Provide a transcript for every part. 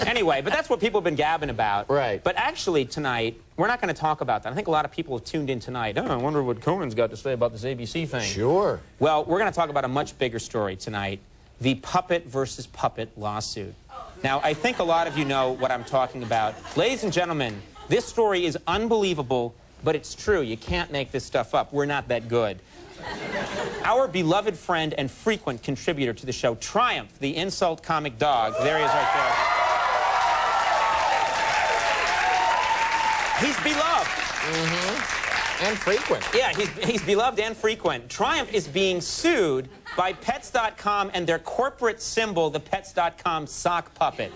Anyway, but that's what people have been gabbing about. Right. But actually, tonight, we're not going to talk about that. I think a lot of people have tuned in tonight. Oh, I wonder what Conan's got to say about this ABC thing. Sure. Well, we're going to talk about a much bigger story tonight, the puppet versus puppet lawsuit. Now, I think a lot of you know what I'm talking about. Ladies and gentlemen, this story is unbelievable, but it's true. You can't make this stuff up. We're not that good. Our beloved friend and frequent contributor to the show, Triumph, the insult comic dog. There he is right there. He's beloved. Mm-hmm. And frequent. Yeah, he's beloved and frequent. Triumph is being sued by Pets.com and their corporate symbol, the Pets.com sock puppet.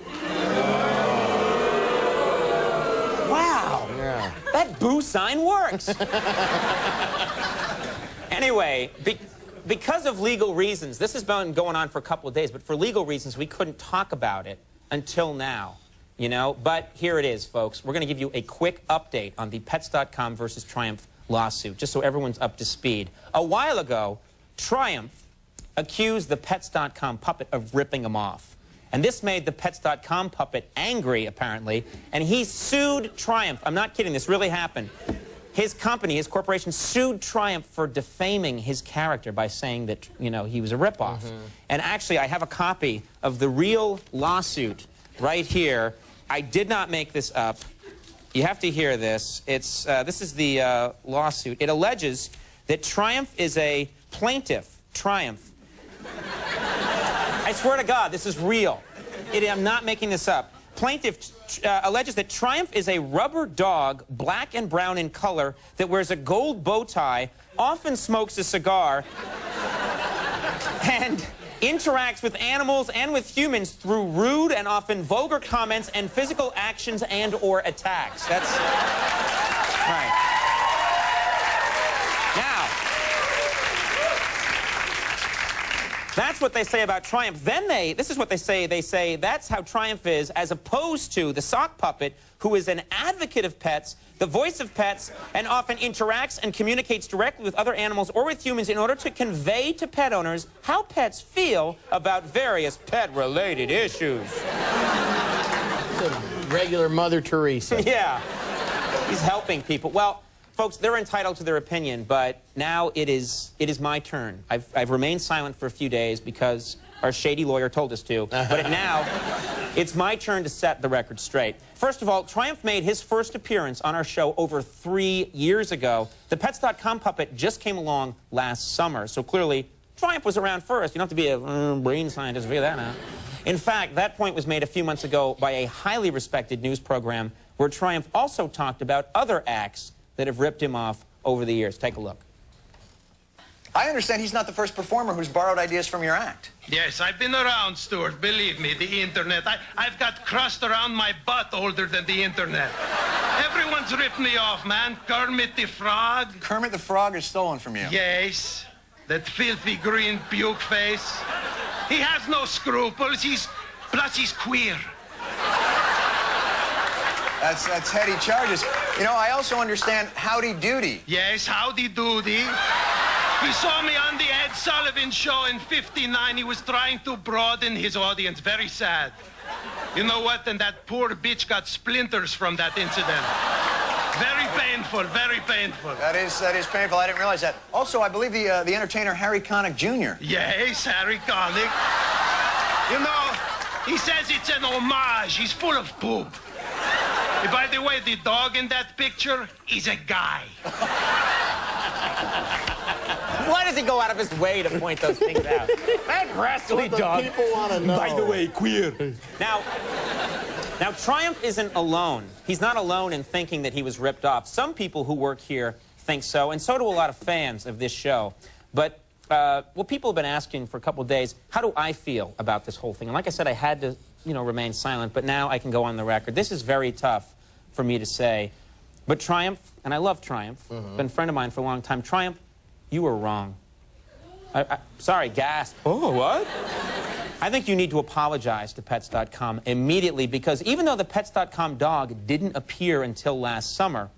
Wow. Yeah. That boo sign works. Anyway, because of legal reasons, this has been going on for a couple of days, but for legal reasons, we couldn't talk about it until now, you know? But here it is, folks. We're going to give you a quick update on the Pets.com versus Triumph lawsuit, just so everyone's up to speed. A while ago, Triumph accused the Pets.com puppet of ripping him off. And this made the Pets.com puppet angry, apparently, and he sued Triumph. I'm not kidding, this really happened. His company, his corporation, sued Triumph for defaming his character by saying that, you know, he was a ripoff. And actually, I have a copy of the real lawsuit right here. I did not make this up. You have to hear this. It's, this is the lawsuit. It alleges that Triumph is a plaintiff. Triumph. I swear to God, this is real. I'm not making this up. Plaintiff alleges that Triumph is a rubber dog, black and brown in color, that wears a gold bow tie, often smokes a cigar, and interacts with animals and with humans through rude and often vulgar comments and physical actions and/or attacks. That's right. Now, that's what they say about Triumph. Then this is what they say that's how Triumph is, as opposed to the sock puppet, who is an advocate of pets, the voice of pets, and often interacts and communicates directly with other animals or with humans in order to convey to pet owners how pets feel about various pet-related issues. It's a regular Mother Teresa. Yeah. He's helping people. Well, folks, they're entitled to their opinion, but now it is my turn. I've remained silent for a few days because our shady lawyer told us to, but now it's my turn to set the record straight. First of all, Triumph made his first appearance on our show over 3 years ago. The Pets.com puppet just came along last summer, so clearly Triumph was around first. You don't have to be a brain scientist to figure that out. In fact, that point was made a few months ago by a highly respected news program where Triumph also talked about other acts that have ripped him off over the years. Take a look. I understand he's not the first performer who's borrowed ideas from your act. Yes, I've been around, Stuart. Believe me, the internet. I've got crust around my butt older than the internet. Everyone's ripped me off, man. Kermit the Frog. Kermit the Frog is stolen from you. Yes, that filthy green puke face. He has no scruples. Plus he's queer. That's heady charges. You know, I also understand Howdy Doody. Yes, Howdy Doody. He saw me on the Ed Sullivan Show in '59. He was trying to broaden his audience. Very sad. You know what? And that poor bitch got splinters from that incident. Very painful, very painful. That is painful. I didn't realize that. Also, I believe the entertainer Harry Connick Jr. Yes, Harry Connick. You know, he says it's an homage. He's full of poop. By the way, the dog in that picture is a guy. Why does he go out of his way to point those things out? That rascally dog. People want to know. By the way, queer. Now, Triumph isn't alone. He's not alone in thinking that he was ripped off. Some people who work here think so, and so do a lot of fans of this show. But, well, people have been asking for a couple of days, how do I feel about this whole thing? And like I said, I had to, you know, remain silent, but now I can go on the record. This is very tough for me to say. But Triumph, and I love Triumph, been a friend of mine for a long time. Triumph, you were wrong. Sorry, gasp. Oh, what? I think you need to apologize to Pets.com immediately, because even though the Pets.com dog didn't appear until last summer,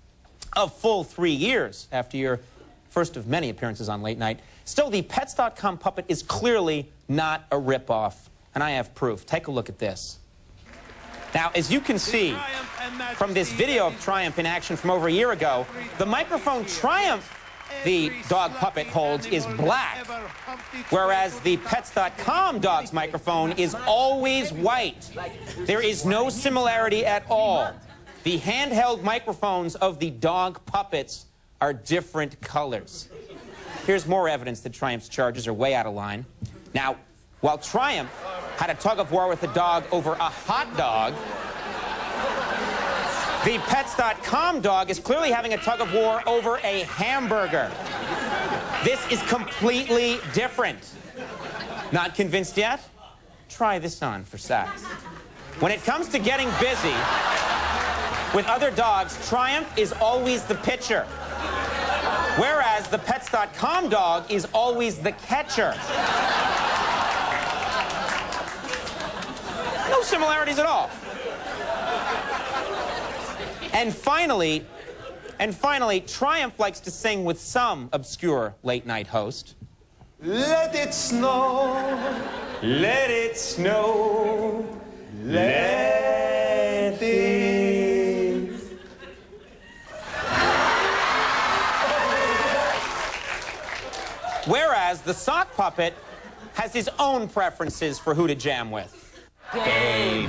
a full 3 years after your first of many appearances on Late Night, still the Pets.com puppet is clearly not a ripoff. And I have proof. Take a look at this. Now, as you can see from this video of Triumph in action from over a year ago, the microphone Triumph, the dog puppet, holds is black, whereas the Pets.com dog's microphone is always white. There is no similarity at all. The handheld microphones of the dog puppets are different colors. Here's more evidence that Triumph's charges are way out of line. Now, while Triumph had a tug-of-war with the dog over a hot dog, the Pets.com dog is clearly having a tug-of-war over a hamburger. This is completely different. Not convinced yet? Try this on for size. When it comes to getting busy with other dogs, Triumph is always the pitcher, whereas the Pets.com dog is always the catcher. No similarities at all. And finally, Triumph likes to sing with some obscure late-night host. Let it snow, let it snow, let it... Whereas the sock puppet has his own preferences for who to jam with. Babe,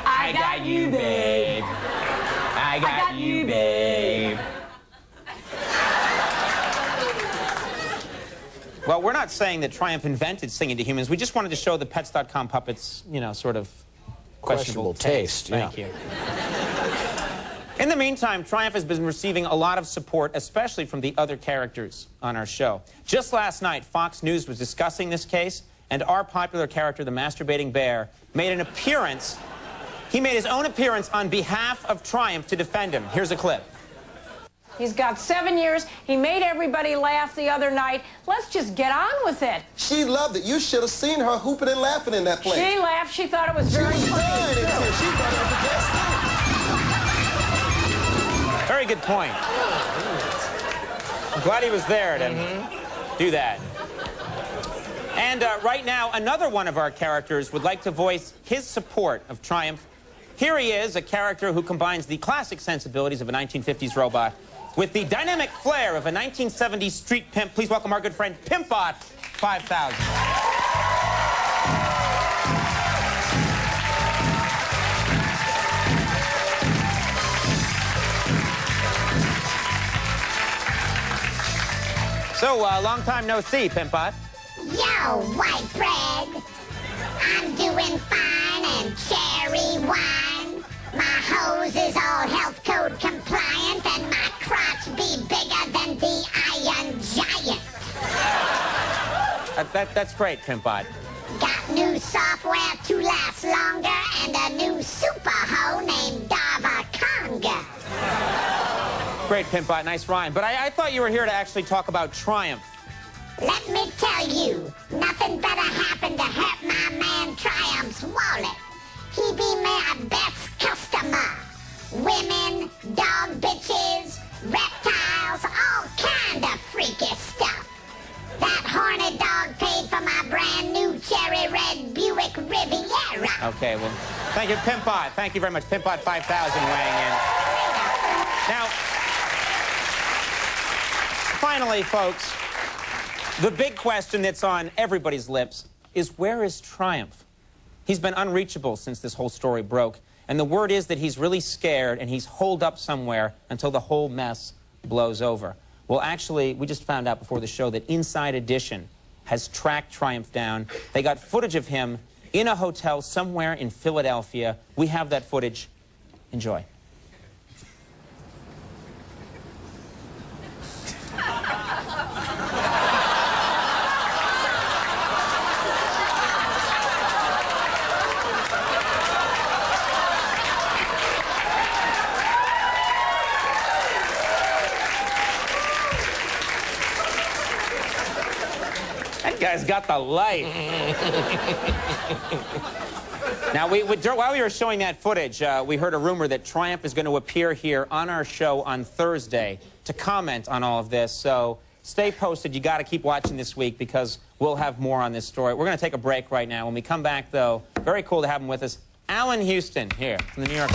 I got you, babe. I got you, babe. Well, we're not saying that Triumph invented singing to humans. We just wanted to show the Pets.com puppets, you know, sort of questionable taste. Thank you. In the meantime, Triumph has been receiving a lot of support, especially from the other characters on our show. Just last night, Fox News was discussing this case, and our popular character, the Masturbating Bear, made an appearance. He made his own appearance on behalf of Triumph to defend him. Here's a clip. He's got 7 years. He made everybody laugh the other night. Let's just get on with it. She loved it. You should have seen her hooping and laughing in that place. She laughed. She thought it was very funny. She thought it was the best thing. Very good point. I'm glad he was there to do that. And right now, another one of our characters would like to voice his support of Triumph. Here he is, a character who combines the classic sensibilities of a 1950s robot with the dynamic flair of a 1970s street pimp. Please welcome our good friend, Pimpbot 5000. So, long time no see, Pimpbot. Yo, white bread. I'm doing fine and cherry wine. My hose is all health code compliant and my crotch be bigger than the Iron Giant. That's great, Pimpbot. Got new software to last longer and a new super hoe named Dava Conga. Great, Pimpbot. Nice rhyme. But I thought you were here to actually talk about Triumph. Let me tell you, nothing better happened to hurt my man Triumph's wallet. He be my best customer. Women, dog bitches, reptiles, all kind of freaky stuff. That horny dog paid for my brand new cherry red Buick Riviera. Okay, well, thank you, Pimpbot. Thank you very much. Pimpbot 5000 weighing in. Now, finally, folks, the big question that's on everybody's lips is, where is Triumph? He's been unreachable since this whole story broke, and the word is that he's really scared and he's holed up somewhere until the whole mess blows over. Well, actually, we just found out before the show that Inside Edition has tracked Triumph down. They got footage of him in a hotel somewhere in Philadelphia. We have that footage. Enjoy. That guy's got the life. Now, while we were showing that footage, we heard a rumor that Triumph is going to appear here on our show on Thursday to comment on all of this. So stay posted. You got to keep watching this week because we'll have more on this story. We're going to take a break right now. When we come back, though, very cool to have him with us. Alan Houston here from the New York.